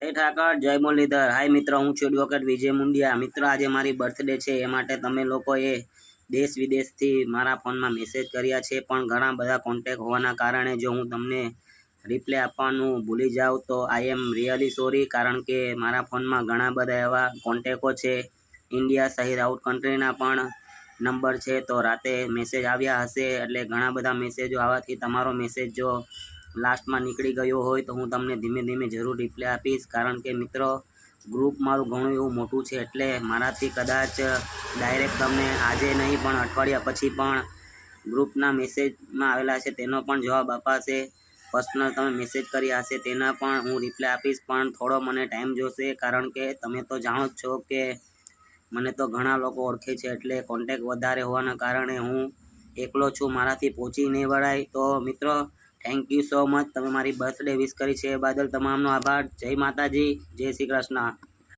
જય ઠાકર, જય મુરલીધર। હાય મિત્ર, હું છું એડવોકેટ વિજય મુંડિયા। મિત્ર, આજે મારી બર્થડે છે, એ માટે તમે લોકોએ દેશ વિદેશથી મારા ફોનમાં મેસેજ કર્યા છે, પણ ઘણા બધા કોન્ટેક્ટ હોવાના કારણે જો હું તમને રિપ્લાય આપવાનું ભૂલી જાઉં તો આઈ એમ રિયલી સોરી, કારણ કે મારા ફોનમાં ઘણા બધા એવા કોન્ટેક્ટો છે, ઇન્ડિયા સહિત આઉટ કન્ટ્રીના પણ નંબર છે। તો રાતે મેસેજ આવ્યા હશે, એટલે ઘણા બધા મેસેજો આવવાથી તમારો મેસેજ જો લાસ્ટમાં નીકળી ગયો હોય તો હું તમને ધીમે ધીમે જરૂર રિપ્લાય આપીશ, કારણ કે મિત્રો ગ્રુપ મારું ઘણું એવું મોટું છે, એટલે મારાથી કદાચ ડાયરેક્ટ તમને આજે નહીં પણ અઠવાડિયા પછી પણ ગ્રુપના મેસેજમાં આવેલા છે તેનો પણ જવાબ અપાશે। પર્સનલ તમે મેસેજ કર્યા હશે તેના પણ હું રિપ્લાય આપીશ, પણ થોડો મને ટાઈમ જોશે, કારણ કે તમે તો જાણો જ છો કે મને તો ઘણા લોકો ઓળખે છે, એટલે કોન્ટેક્ટ વધારે હોવાના કારણે હું એકલો છું, મારાથી પહોંચી નહીં વળાય। તો મિત્રો, થેન્ક યુ સો મચ, તમે મારી બર્થડે વિશ કરી છે એ બદલ તમામનો આભાર। જય માતાજી, જય શ્રી કૃષ્ણ।